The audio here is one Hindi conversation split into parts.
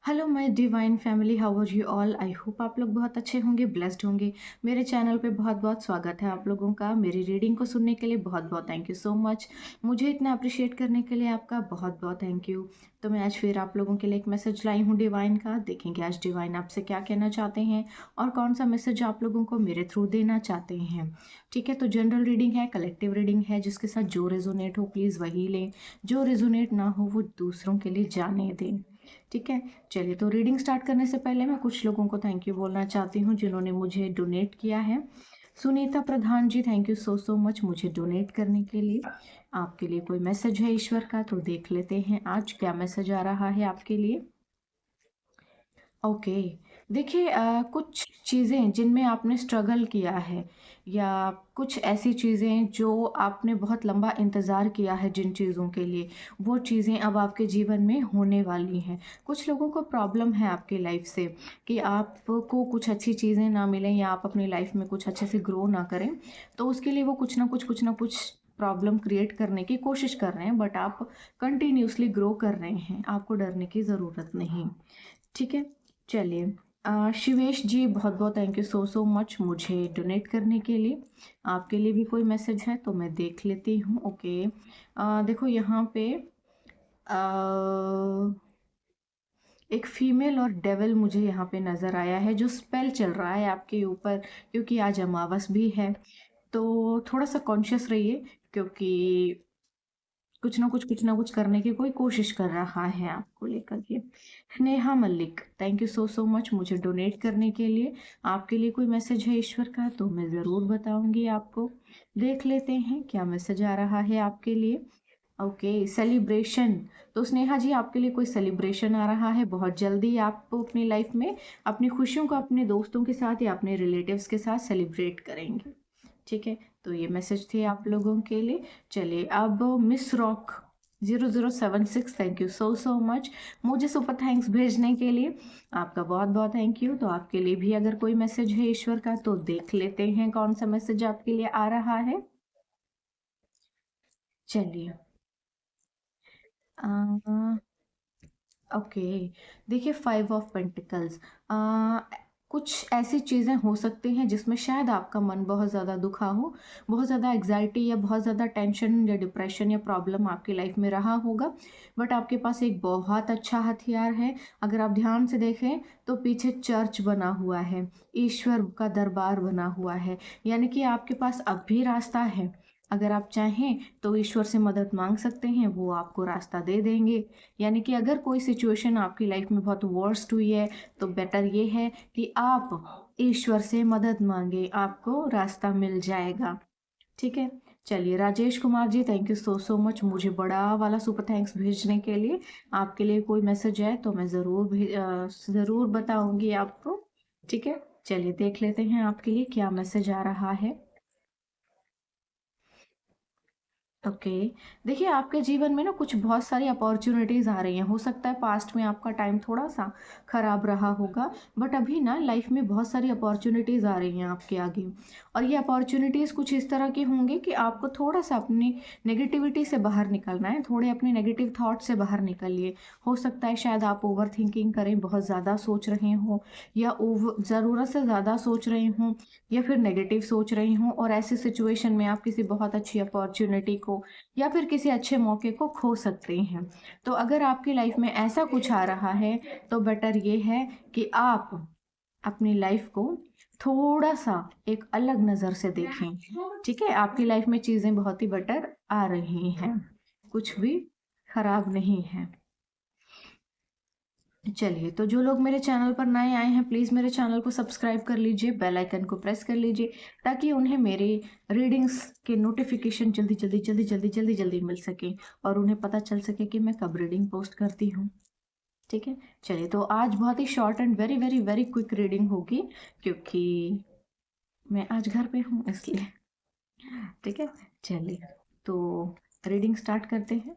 Hello my divine family, how are you all. I hope आप लोग बहुत अच्छे होंगे, ब्लेस्ड होंगे। मेरे चैनल पे बहुत बहुत स्वागत है आप लोगों का। मेरी रीडिंग को सुनने के लिए बहुत बहुत थैंक यू सो मच। मुझे इतना अप्रिशिएट करने के लिए आपका बहुत बहुत थैंक यू। तो मैं आज फिर आप लोगों के लिए एक मैसेज लाई हूँ डिवाइन का। देखेंगे आज डिवाइन आपसे क्या कहना चाहते हैं और कौन सा मैसेज आप लोगों को मेरे थ्रू देना चाहते हैं। ठीक है, तो जनरल रीडिंग है, कलेक्टिव रीडिंग है, जिसके साथ जो रेजोनेट हो प्लीज़ वही लें, जो रेजोनेट ना हो वो दूसरों के लिए जाने दें। ठीक है, चलिए तो रीडिंग स्टार्ट करने से पहले मैं कुछ लोगों को थैंक यू बोलना चाहती हूँ जिन्होंने मुझे डोनेट किया है। Sunita Pradhan ji, thank you so so much मुझे डोनेट करने के लिए। आपके लिए कोई मैसेज है ईश्वर का, तो देख लेते हैं आज क्या मैसेज आ रहा है आपके लिए। ओके, देखिए कुछ चीज़ें जिनमें आपने स्ट्रगल किया है या कुछ ऐसी चीज़ें जो आपने बहुत लंबा इंतज़ार किया है जिन चीज़ों के लिए, वो चीज़ें अब आपके जीवन में होने वाली हैं। कुछ लोगों को प्रॉब्लम है आपकी लाइफ से कि आपको कुछ अच्छी चीज़ें ना मिलें या आप अपनी लाइफ में कुछ अच्छे से ग्रो ना करें, तो उसके लिए वो कुछ ना कुछ प्रॉब्लम क्रिएट करने की कोशिश कर रहे हैं, बट आप कंटिन्यूअसली ग्रो कर रहे हैं, आपको डरने की ज़रूरत नहीं। ठीक है, चलिए शिवेश जी, बहुत बहुत thank you so so much मुझे डोनेट करने के लिए। आपके लिए भी कोई मैसेज है तो मैं देख लेती हूँ। ओके, देखो यहाँ पे अ, एक फीमेल और डेविल मुझे यहाँ पे नज़र आया है जो स्पेल चल रहा है आपके ऊपर, क्योंकि आज अमावस भी है। तो थोड़ा सा कॉन्शियस रहिए, क्योंकि कुछ ना कुछ करने की कोई कोशिश कर रहा है आपको लेकर के। Sneha Mallik, thank you so so much मुझे डोनेट करने के लिए। आपके लिए कोई मैसेज है ईश्वर का तो मैं ज़रूर बताऊंगी आपको। देख लेते हैं क्या मैसेज आ रहा है आपके लिए। Okay, celebration. तो स्नेहा जी, आपके लिए कोई सेलिब्रेशन आ रहा है बहुत जल्दी। आप अपनी लाइफ में अपनी खुशियों को अपने दोस्तों के साथ या अपने रिलेटिव्स के साथ सेलिब्रेट करेंगे। ठीक है, तो ये मैसेज थे आप लोगों के लिए। चलिए अब miss rock 0076, thank you so so much मुझे सुपर थैंक्स भेजने के लिए। आपका बहुत बहुत थैंक यू। तो आपके लिए भी अगर कोई मैसेज है ईश्वर का तो देख लेते हैं कौन सा मैसेज आपके लिए आ रहा है। चलिए ओके, देखिए 5 ऑफ पेंटिकल्स। कुछ ऐसी चीज़ें हो सकती हैं जिसमें शायद आपका मन बहुत ज़्यादा दुखा हो, बहुत ज़्यादा एग्जाइटी या बहुत ज़्यादा टेंशन या डिप्रेशन या प्रॉब्लम आपकी लाइफ में रहा होगा, बट आपके पास एक बहुत अच्छा हथियार है। अगर आप ध्यान से देखें तो पीछे चर्च बना हुआ है, ईश्वर का दरबार बना हुआ है, यानी कि आपके पास अब भी रास्ता है। अगर आप चाहें तो ईश्वर से मदद मांग सकते हैं, वो आपको रास्ता दे देंगे। यानी कि अगर कोई सिचुएशन आपकी लाइफ में बहुत वर्स्ट हुई है तो बेटर ये है कि आप ईश्वर से मदद मांगे, आपको रास्ता मिल जाएगा। ठीक है, चलिए Rajesh Kumar ji, thank you so so much मुझे बड़ा वाला सुपर थैंक्स भेजने के लिए। आपके लिए कोई मैसेज है तो मैं ज़रूर बताऊंगी आपको। ठीक है, चलिए देख लेते हैं आपके लिए क्या मैसेज आ रहा है। ओके, देखिए आपके जीवन में ना कुछ बहुत सारी अपॉर्चुनिटीज़ आ रही हैं। हो सकता है पास्ट में आपका टाइम थोड़ा सा खराब रहा होगा, बट अभी ना लाइफ में बहुत सारी अपॉर्चुनिटीज़ आ रही हैं आपके आगे। और ये अपॉर्चुनिटीज़ कुछ इस तरह की होंगी कि आपको थोड़ा सा अपनी नेगेटिविटी से बाहर निकलना है, थोड़े अपने नेगेटिव थॉट से बाहर निकलिए। हो सकता है शायद आप ओवर थिंकिंग करें, बहुत ज़्यादा सोच रहे हों, या ओवर ज़रूरत से ज़्यादा सोच रहे हों, या फिर नेगेटिव सोच रही हूँ, और ऐसी सिचुएशन में आप किसी बहुत अच्छी अपॉर्चुनिटी को या फिर किसी अच्छे मौके को खो सकते हैं। तो अगर आपकी लाइफ में ऐसा कुछ आ रहा है तो बेटर ये है कि आप अपनी लाइफ को थोड़ा-सा एक अलग नज़र से देखें। ठीक है? आपकी लाइफ में चीज़ें बहुत ही बेटर आ रही हैं, कुछ भी खराब नहीं है। चलिए, तो जो लोग मेरे चैनल पर नए आए हैं प्लीज़ मेरे चैनल को सब्सक्राइब कर लीजिए, बेल आइकन को प्रेस कर लीजिए, ताकि उन्हें मेरे रीडिंग्स के नोटिफिकेशन जल्दी मिल सके और उन्हें पता चल सके कि मैं कब रीडिंग पोस्ट करती हूँ। ठीक है, चलिए तो आज बहुत ही short and very very very quick reading होगी, क्योंकि मैं आज घर पे हूँ इसलिए। ठीक है, चलिए तो रीडिंग स्टार्ट करते हैं।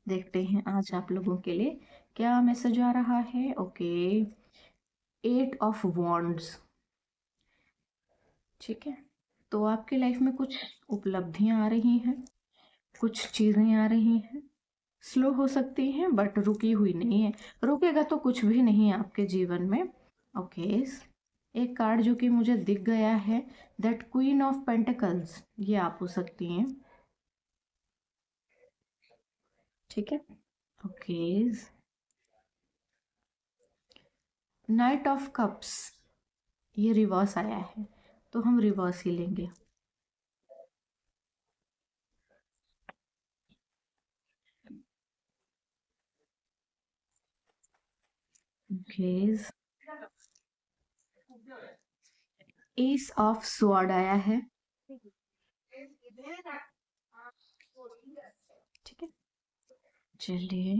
देखते हैं आज आप लोगों के लिए क्या मैसेज आ रहा है। Okay, 8 of wands. ठीक है, तो आपकी लाइफ में कुछ उपलब्धियां आ रही हैं, कुछ चीज़ें आ रही हैं, स्लो हो सकती हैं बट रुकी हुई नहीं है। रुकेगा तो कुछ भी नहीं है आपके जीवन में। ओके, एक कार्ड जो कि मुझे दिख गया है, दैट क्वीन ऑफ पेंटिकल्स, ये आप हो सकती हैं। ठीक है। ओके, नाइट ऑफ कप्स, ये रिवर्स आया है, तो हम रिवर्स ही लेंगे। ओके, एस ऑफ स्वॉर्ड आया है। ठीक है, चलिए।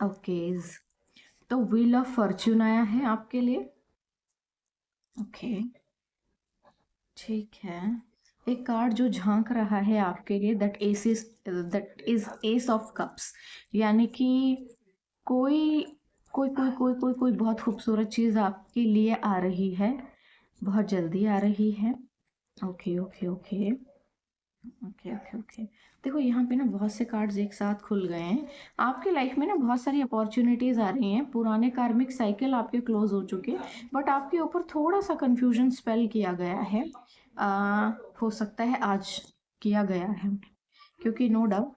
ओके, तो व्हील ऑफ फॉर्च्यून आया है आपके लिए। ओके, ठीक है। एक कार्ड जो झांक रहा है आपके लिए, that is S of cups, यानी कि कोई कोई बहुत खूबसूरत चीज़ आपके लिए आ रही है, बहुत जल्दी आ रही है। Okay okay okay okay okay okay. देखो यहाँ पे ना बहुत से कार्ड्स एक साथ खुल गए हैं। आपके लाइफ में ना बहुत सारी अपॉर्चुनिटीज आ रही हैं, पुराने कार्मिक साइकिल आपके क्लोज हो चुके हैं, बट आपके ऊपर थोड़ा सा कंफ्यूजन स्पेल किया गया है। हो सकता है आज किया गया है, क्योंकि no doubt.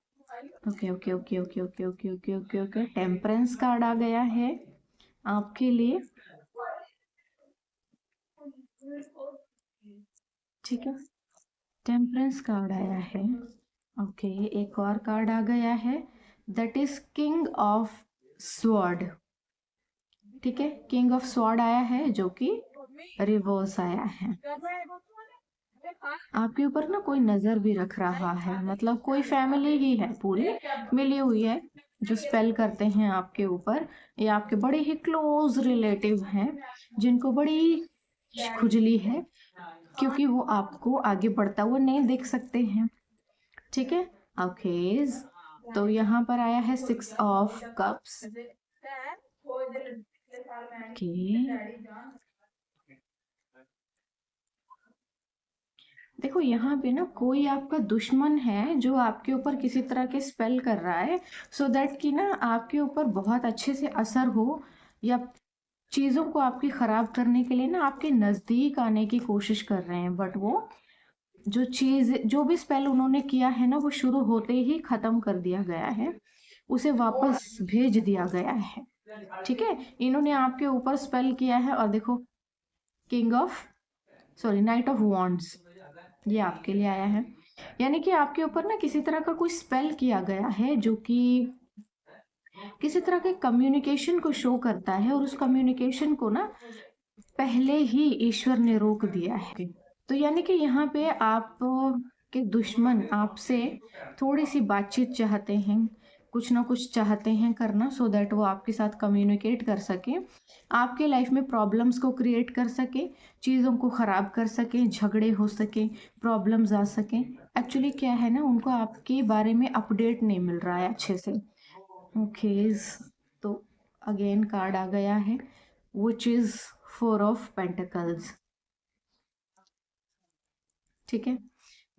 Okay okay okay okay okay okay okay okay okay, temperance card आ गया है आपके लिए। ठीक है, टेम्परेंस कार्ड आया है। ओके, एक और कार्ड आ गया है, that is king of sword. ठीक है, किंग ऑफ स्वॉर्ड आया है जो कि रिवर्स आया है। आपके ऊपर ना कोई नजर भी रख रहा है, मतलब कोई फैमिली ही है पूरी मिली हुई है जो स्पेल करते हैं आपके ऊपर। ये आपके बड़े ही क्लोज रिलेटिव हैं जिनको बड़ी खुजली है, क्योंकि वो आपको आगे बढ़ता हुआ नहीं देख सकते हैं। ठीक है। ओके, तो यहाँ पर आया है सिक्स ऑफ कप्स। ओके, देखो यहाँ पे ना कोई आपका दुश्मन है जो आपके ऊपर किसी तरह के स्पेल कर रहा है, सो दैट कि ना आपके ऊपर बहुत अच्छे से असर हो, या चीज़ों को आपकी ख़राब करने के लिए ना आपके नज़दीक आने की कोशिश कर रहे हैं, बट वो जो चीज़ जो भी स्पेल उन्होंने किया है ना वो शुरू होते ही ख़त्म कर दिया गया है, उसे वापस भेज दिया गया है। ठीक है, इन्होंने आपके ऊपर स्पेल किया है, और देखो king of sorry night of wands, ये आपके लिए आया है। यानी कि आपके ऊपर ना किसी तरह का कोई स्पेल किया गया है जो कि किसी तरह के कम्युनिकेशन को शो करता है, और उस कम्युनिकेशन को ना पहले ही ईश्वर ने रोक दिया है। तो यानी कि यहाँ पे आप के दुश्मन आपसे थोड़ी सी बातचीत चाहते हैं, कुछ ना कुछ चाहते हैं करना, सो दैट वो आपके साथ कम्युनिकेट कर सके, आपके लाइफ में प्रॉब्लम्स को क्रिएट कर सके, चीज़ों को ख़राब कर सके, झगड़े हो सके, प्रॉब्लम्स आ सकें। एक्चुअली क्या है ना, उनको आपके बारे में अपडेट नहीं मिल रहा है अच्छे से। ओके, तो अगेन कार्ड आ गया है, which is four of pentacles. ठीक है।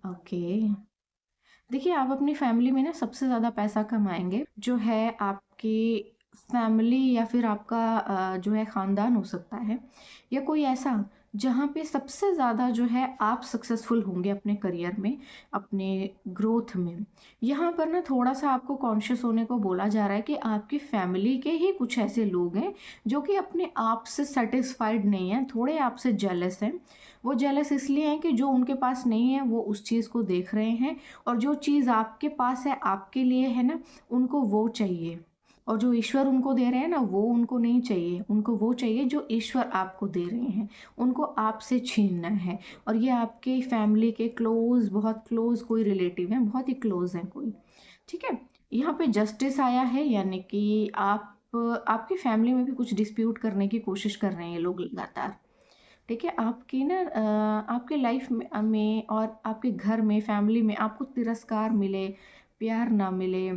ओके, देखिए आप अपनी फैमिली में ना सबसे ज़्यादा पैसा कमाएंगे, जो है आपकी फैमिली या फिर आपका जो है ख़ानदान हो सकता है, या कोई ऐसा जहाँ पे सबसे ज़्यादा जो है आप सक्सेसफुल होंगे अपने करियर में, अपने ग्रोथ में। यहाँ पर ना थोड़ा सा आपको कॉन्शियस होने को बोला जा रहा है कि आपकी फैमिली के ही कुछ ऐसे लोग हैं जो कि अपने आप से सेटिस्फाइड नहीं हैं, थोड़े आपसे जेलस हैं। वो जेलस इसलिए हैं कि जो उनके पास नहीं है वो उस चीज़ को देख रहे हैं, और जो चीज़ आपके पास है आपके लिए है ना, उनको वो चाहिए, और जो ईश्वर उनको दे रहे हैं ना वो उनको नहीं चाहिए, उनको वो चाहिए जो ईश्वर आपको दे रहे हैं, उनको आपसे छीनना है। और ये आपके फैमिली के क्लोज, बहुत क्लोज कोई रिलेटिव हैं, बहुत ही क्लोज हैं कोई। ठीक है, यहाँ पे जस्टिस आया है, यानी कि आप आपकी फैमिली में भी कुछ डिस्प्यूट करने की कोशिश कर रहे हैं ये लोग लगातार। ठीक है? आपकी ना आपके लाइफ में और आपके घर में, फैमिली में आपको तिरस्कार मिले, प्यार ना मिले,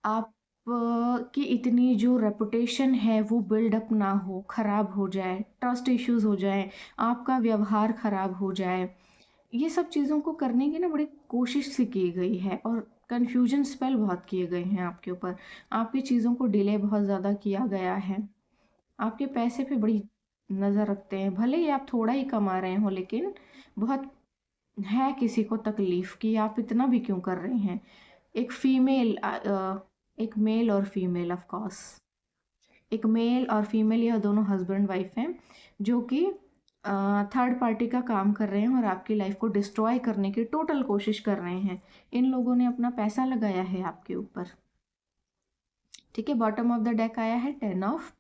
आप की इतनी जो रेपुटेशन है वो बिल्डअप ना हो, खराब हो जाए, ट्रस्ट इश्यूज़ हो जाएँ, आपका व्यवहार खराब हो जाए। ये सब चीज़ों को करने की ना बड़ी कोशिश सी की गई है और कन्फ्यूजन स्पेल बहुत किए गए हैं आपके ऊपर। आपकी चीज़ों को डिले बहुत ज़्यादा किया गया है। आपके पैसे पे बड़ी नज़र रखते हैं। भले ही आप थोड़ा ही कमा रहे हों लेकिन बहुत है किसी को तकलीफ़ कि आप इतना भी क्यों कर रहे हैं। एक एक मेल और फीमेल ऑफ कोर्स। एक मेल और फीमेल यह दोनों हस्बैंड वाइफ हैं जो कि थर्ड पार्टी का काम कर रहे हैं और आपकी लाइफ को डिस्ट्रॉय करने की टोटल कोशिश कर रहे हैं। इन लोगों ने अपना पैसा लगाया है आपके ऊपर। ठीक है, बॉटम ऑफ द डेक आया है 10 ऑफ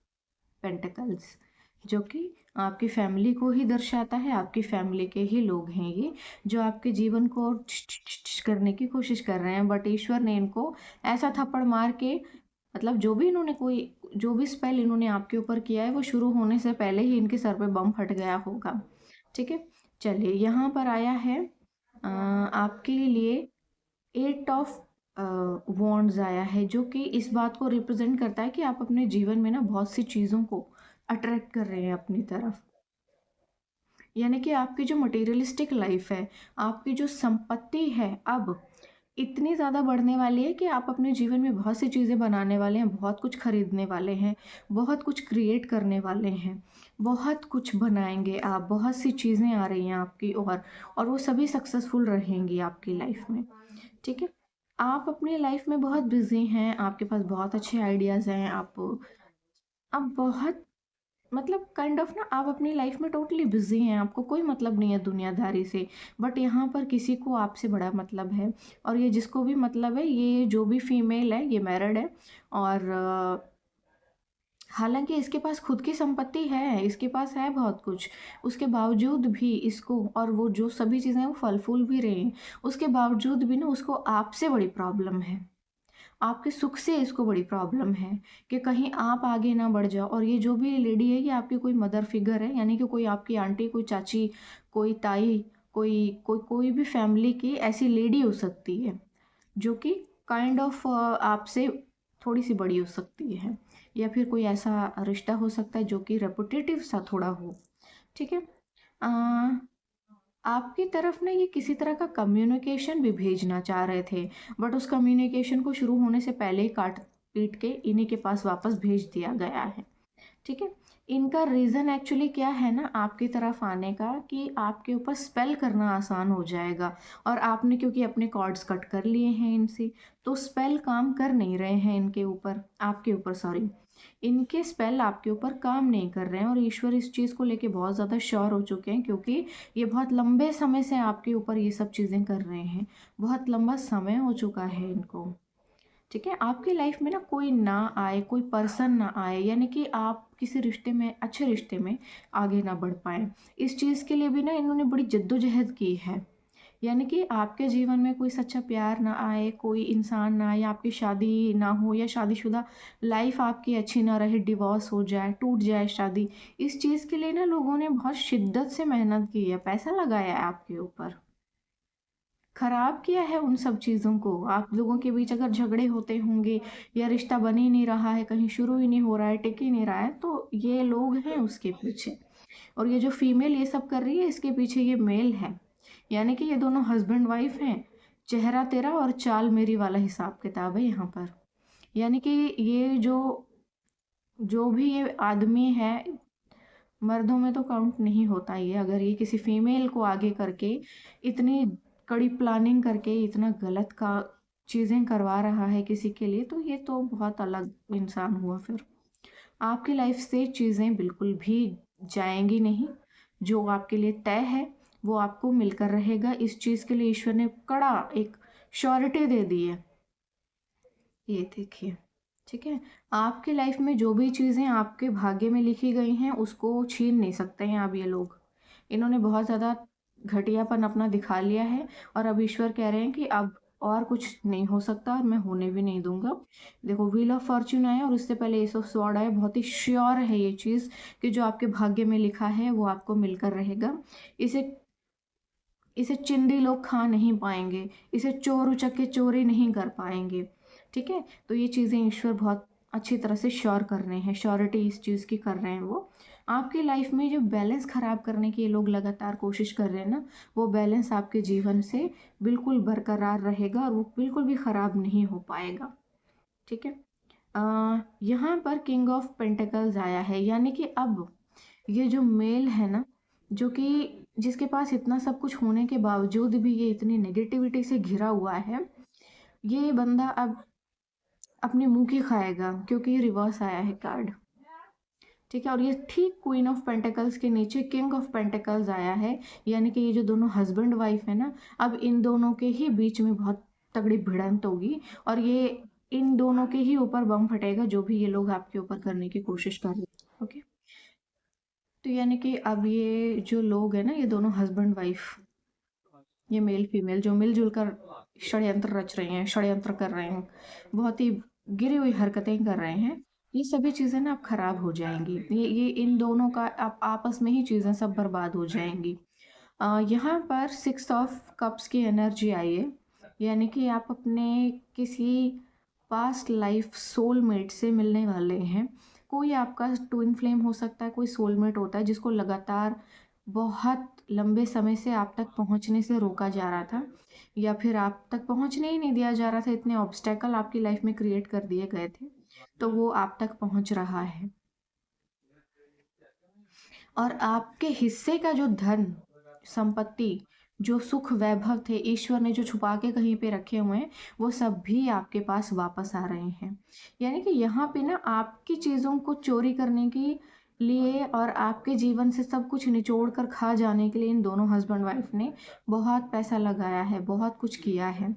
पेंटिकल्स जो कि आपकी फैमिली को ही दर्शाता है। आपकी फैमिली के ही लोग हैं ये जो आपके जीवन को करने की कोशिश कर रहे हैं, बट ईश्वर ने इनको ऐसा थप्पड़ मार के मतलब जो भी स्पेल इन्होंने आपके ऊपर किया है वो शुरू होने से पहले ही इनके सर पे बम फट गया होगा। ठीक है, चलिए यहाँ पर आया है आपके लिए 8 ऑफ वॉन्ड्स आया है जो कि इस बात को रिप्रेजेंट करता है कि आप अपने जीवन में ना बहुत सी चीज़ों को अट्रैक्ट कर रहे हैं अपनी तरफ। यानी कि आपकी जो मटेरियलिस्टिक लाइफ है, आपकी जो संपत्ति है अब इतनी ज़्यादा बढ़ने वाली है कि आप अपने जीवन में बहुत सी चीज़ें बनाने वाले हैं, बहुत कुछ खरीदने वाले हैं, बहुत कुछ क्रिएट करने वाले हैं, बहुत कुछ बनाएँगे आप, बहुत सी चीज़ें आ रही हैं आपकी और वो सभी सक्सेसफुल रहेंगी आपकी लाइफ में, ठीक है? आप अपनी लाइफ में बहुत बिज़ी हैं, आपके पास बहुत अच्छे आइडियाज़ हैं, आप बहुत मतलब काइंड ऑफ ना आप अपनी लाइफ में टोटली बिजी हैं, आपको कोई मतलब नहीं है दुनियादारी से, बट यहाँ पर किसी को आपसे बड़ा मतलब है और ये जिसको भी मतलब है, ये जो भी फीमेल है ये मैरिड है और हालांकि इसके पास खुद की संपत्ति है, इसके पास है बहुत कुछ, उसके बावजूद भी इसको और वो जो सभी चीज़ें हैं वो फल फूल भी रहे हैं, उसके बावजूद भी ना उसको आपसे बड़ी प्रॉब्लम है, आपके सुख से इसको बड़ी प्रॉब्लम है कि कहीं आप आगे ना बढ़ जाओ। और ये जो भी लेडी है ये आपकी कोई मदर फिगर है, यानी कि कोई आपकी आंटी, कोई चाची, कोई ताई, कोई भी फैमिली की ऐसी लेडी हो सकती है जो कि काइंड ऑफ आपसे थोड़ी सी बड़ी हो सकती है, या फिर कोई ऐसा रिश्ता हो सकता है जो कि रेपुटेटिव सा थोड़ा हो। ठीक है, आपकी तरफ ना ये किसी तरह का कम्युनिकेशन भी भेजना चाह रहे थे, बट उस कम्युनिकेशन को शुरू होने से पहले ही काट पीट के इन्हीं के पास वापस भेज दिया गया है। ठीक है, इनका रीज़न एक्चुअली क्या है ना आपकी तरफ आने का कि आपके ऊपर स्पेल करना आसान हो जाएगा और आपने क्योंकि अपने कॉर्ड्स कट कर लिए हैं इनसे, तो स्पेल काम कर नहीं रहे हैं इनके ऊपर, आपके ऊपर सॉरी, इनके स्पेल आपके ऊपर काम नहीं कर रहे हैं और ईश्वर इस चीज़ को लेके बहुत ज़्यादा श्योर हो चुके हैं क्योंकि ये बहुत लंबे समय से आपके ऊपर ये सब चीज़ें कर रहे हैं, बहुत लंबा समय हो चुका है इनको। ठीक है, आपकी लाइफ में ना कोई ना आए, कोई पर्सन ना आए, यानी कि आप किसी रिश्ते में, अच्छे रिश्ते में आगे ना बढ़ पाए, इस चीज़ के लिए भी ना इन्होंने बड़ी जद्दोजहद की है। यानी कि आपके जीवन में कोई सच्चा प्यार ना आए, कोई इंसान ना आए, आपकी शादी ना हो या शादीशुदा लाइफ आपकी अच्छी ना रहे, डिवोर्स हो जाए, टूट जाए शादी, इस चीज़ के लिए ना लोगों ने बहुत शिद्दत से मेहनत की है, पैसा लगाया है आपके ऊपर, खराब किया है उन सब चीज़ों को। आप लोगों के बीच अगर झगड़े होते होंगे या रिश्ता बन ही नहीं रहा है, कहीं शुरू ही नहीं हो रहा है, टिक ही नहीं रहा है, तो ये लोग हैं उसके पीछे। और ये जो फीमेल ये सब कर रही है इसके पीछे ये मेल है। यानी कि ये दोनों हस्बैंड वाइफ हैं। चेहरा तेरा और चाल मेरी वाला हिसाब किताब है यहाँ पर। यानी कि ये जो जो भी ये आदमी है, मर्दों में तो काउंट नहीं होता ये, अगर ये किसी फीमेल को आगे करके इतनी कड़ी प्लानिंग करके इतना गलत का चीज़ें करवा रहा है किसी के लिए, तो ये तो बहुत अलग इंसान हुआ फिर। आपकी लाइफ से चीज़ें बिल्कुल भी जाएंगी नहीं, जो आपके लिए तय है वो आपको मिलकर रहेगा। इस चीज़ के लिए ईश्वर ने कड़ा एक श्योरिटी दे दी है, ये देखिए। ठीक है, आपकी लाइफ में जो भी चीज़ें आपके भाग्य में लिखी गई हैं उसको छीन नहीं सकते हैं अब ये लोग। इन्होंने बहुत ज़्यादा घटियापन अपना दिखा लिया है और अब ईश्वर कह रहे हैं कि अब और कुछ नहीं हो सकता और मैं होने भी नहीं दूंगा। देखो व्हील ऑफ फॉर्च्यून आया और उससे पहले एस ऑफ स्वॉर्ड आया। बहुत ही श्योर है ये चीज़ कि जो आपके भाग्य में लिखा है वो आपको मिलकर रहेगा। इसे इसे चिंदी लोग खा नहीं पाएंगे, इसे चोर उचक्के चोरी नहीं कर पाएंगे। ठीक है, तो ये चीज़ें ईश्वर बहुत अच्छी तरह से श्योर कर रहे हैं, श्योरिटी इस चीज़ की कर रहे हैं वो। आपकी लाइफ में जो बैलेंस खराब करने की ये लोग लगातार कोशिश कर रहे हैं ना, वो बैलेंस आपके जीवन से बिल्कुल बरकरार रहेगा और वो बिल्कुल भी खराब नहीं हो पाएगा। ठीक है, यहाँ पर किंग ऑफ पेंटिकल्स आया है, यानी कि अब ये जो मेल है ना, जो कि जिसके पास इतना सब कुछ होने के बावजूद भी ये इतनी नेगेटिविटी से घिरा हुआ है, ये बंदा अब अपने मुंह की खाएगा, क्योंकि ये रिवर्स आया है कार्ड। ठीक है, और ये ठीक क्वीन ऑफ पेंटिकल्स के नीचे किंग ऑफ पेंटिकल्स आया है, यानी कि ये जो दोनों हस्बैंड वाइफ है ना, अब इन दोनों के ही बीच में बहुत तगड़ी भिड़ंत होगी और ये इन दोनों के ही ऊपर बम फटेगा, जो भी ये लोग आपके ऊपर करने की कोशिश कर रहे हैं। ओके, तो यानी कि अब ये जो लोग हैं ना, ये दोनों हस्बैंड वाइफ, ये मेल फीमेल जो मिलजुल कर षड्यंत्र रच रहे हैं, षड्यंत्र कर रहे हैं, बहुत ही गिरी हुई हरकतें कर रहे हैं, ये सभी चीज़ें ना अब खराब हो जाएंगी। ये इन दोनों का अब आपस में ही चीज़ें सब बर्बाद हो जाएंगी। यहाँ पर 6 ऑफ कप्स की एनर्जी आई है, यानी कि आप अपने किसी पास्ट लाइफ सोलमेट से मिलने वाले हैं। कोई आपका ट्विन फ्लेम हो सकता है, कोई सोलमेट होता है जिसको लगातार बहुत लंबे समय से आप तक पहुंचने से रोका जा रहा था, या फिर आप तक पहुंचने ही नहीं दिया जा रहा था, इतने ऑब्स्टेकल आपकी लाइफ में क्रिएट कर दिए गए थे, तो वो आप तक पहुंच रहा है। और आपके हिस्से का जो धन संपत्ति, जो सुख वैभव थे, ईश्वर ने जो छुपा के कहीं पे रखे हुए हैं, वो सब भी आपके पास वापस आ रहे हैं। यानी कि यहाँ पे ना आपकी चीज़ों को चोरी करने के लिए और आपके जीवन से सब कुछ निचोड़ कर खा जाने के लिए इन दोनों हस्बैंड वाइफ ने बहुत पैसा लगाया है, बहुत कुछ किया है,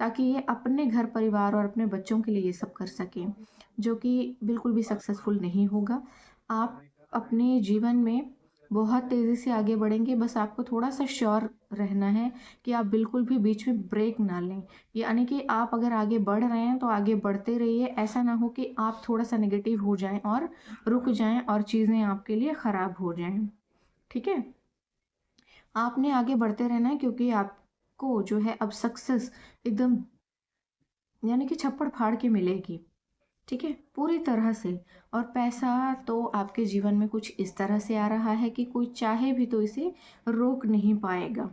ताकि ये अपने घर परिवार और अपने बच्चों के लिए ये सब कर सकें, जो कि बिल्कुल भी सक्सेसफुल नहीं होगा। आप अपने जीवन में बहुत तेज़ी से आगे बढ़ेंगे, बस आपको थोड़ा-सा श्योर रहना है कि आप बिल्कुल भी बीच में ब्रेक ना लें। यानी कि आप अगर आगे बढ़ रहे हैं, तो आगे बढ़ते रहिए, ऐसा ना हो कि आप थोड़ा-सा नेगेटिव हो जाएँ और रुक जाएँ और चीज़ें आपके लिए ख़राब हो जाएँ। ठीक है? आपने आगे बढ़ते रहना है, क्योंकि आपको जो है अब सक्सेस एकदम, यानी कि छप्पड़ फाड़ के मिलेगी। ठीक है, पूरी तरह से। और पैसा तो आपके जीवन में कुछ इस तरह से आ रहा है कि कोई चाहे भी तो इसे रोक नहीं पाएगा।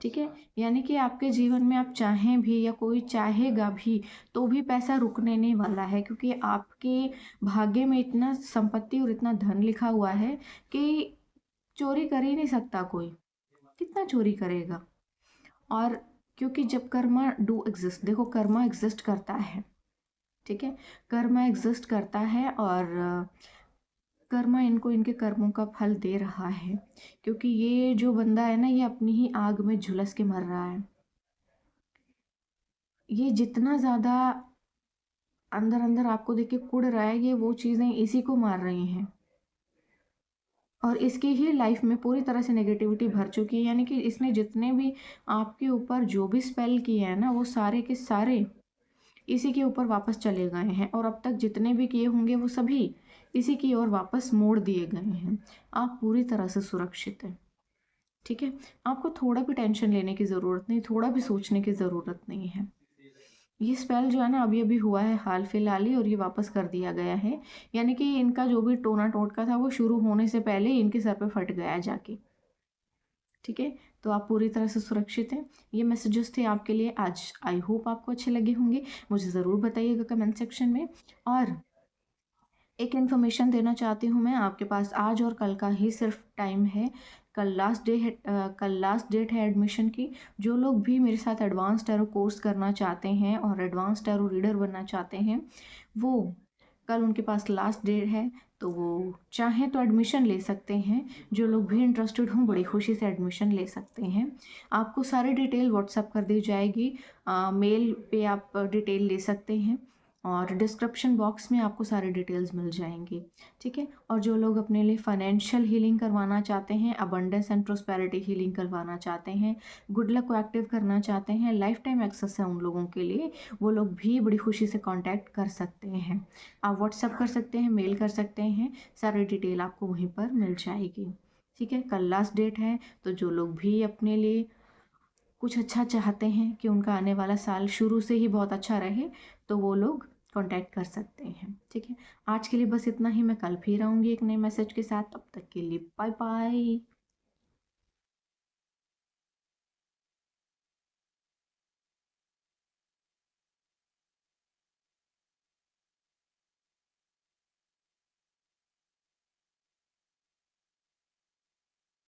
ठीक है, यानी कि आपके जीवन में आप चाहें भी या कोई चाहेगा भी, तो भी पैसा रुकने नहीं वाला है, क्योंकि आपके भाग्य में इतना संपत्ति और इतना धन लिखा हुआ है कि चोरी कर ही नहीं सकता कोई। कितना चोरी करेगा? और क्योंकि जब कर्मा डू एग्जिस्ट, देखो कर्मा एग्जिस्ट करता है। ठीक है, कर्मा एग्जिस्ट करता है और कर्मा इनको इनके कर्मों का फल दे रहा है, क्योंकि ये जो बंदा है ना, ये अपनी ही आग में झुलस के मर रहा है। ये जितना ज़्यादा अंदर अंदर आपको देख के कुढ़ रहा है, ये वो चीज़ें इसी को मार रही हैं और इसकी ही लाइफ में पूरी तरह से नेगेटिविटी भर चुकी है। यानी कि इसने जितने भी आपके ऊपर जो भी स्पेल किए हैं ना, वो सारे के सारे इसी के ऊपर वापस चले गए हैं और अब तक जितने भी किए होंगे वो सभी इसी की ओर वापस मोड़ दिए गए हैं। आप पूरी तरह से सुरक्षित हैं। ठीक है, आपको थोड़ा भी टेंशन लेने की ज़रूरत नहीं, थोड़ा भी सोचने की ज़रूरत नहीं है। ये स्पेल जो है ना, अभी अभी हुआ है हाल फिलहाल ही, और ये वापस कर दिया गया है। यानी कि इनका जो भी टोना टोटका था वो शुरू होने से पहले ही इनके सर पे फट गया जाके। ठीक है, तो आप पूरी तरह से सुरक्षित हैं। ये मैसेजेस थे आपके लिए आज। आई होप आपको अच्छे लगे होंगे। मुझे ज़रूर बताइएगा कमेंट सेक्शन में। और एक इन्फॉर्मेशन देना चाहती हूँ मैं, आपके पास आज और कल का ही सिर्फ टाइम है। कल लास्ट डेट है एडमिशन की। जो लोग भी मेरे साथ एडवांस टैरो कोर्स करना चाहते हैं और एडवांस टैरो रीडर बनना चाहते हैं, वो कल उनके पास लास्ट डेट है, तो वो चाहें तो एडमिशन ले सकते हैं। जो लोग भी इंटरेस्टेड हों, बड़ी खुशी से एडमिशन ले सकते हैं। आपको सारी डिटेल व्हाट्सएप कर दी जाएगी। मेल पे आप डिटेल ले सकते हैं। और डिस्क्रिप्शन बॉक्स में आपको सारे डिटेल्स मिल जाएंगे, ठीक है। और जो लोग अपने लिए फाइनेंशियल हीलिंग करवाना चाहते हैं, अबंडेंस एंड प्रोस्पेरिटी हीलिंग करवाना चाहते हैं, गुड लक को एक्टिव करना चाहते हैं, लाइफ टाइम एक्सेस है उन लोगों के लिए, वो लोग भी बड़ी खुशी से कांटेक्ट कर सकते हैं। आप व्हाट्सअप कर सकते हैं, मेल कर सकते हैं, सारी डिटेल आपको वहीं पर मिल जाएगी, ठीक है। कल लास्ट डेट है, तो जो लोग भी अपने लिए कुछ अच्छा चाहते हैं कि उनका आने वाला साल शुरू से ही बहुत अच्छा रहे, तो वो लोग कांटेक्ट कर सकते हैं, ठीक है। आज के लिए बस इतना ही। मैं कल फिर आऊँगी एक नए मैसेज के साथ। तब तक के लिए बाय बाय।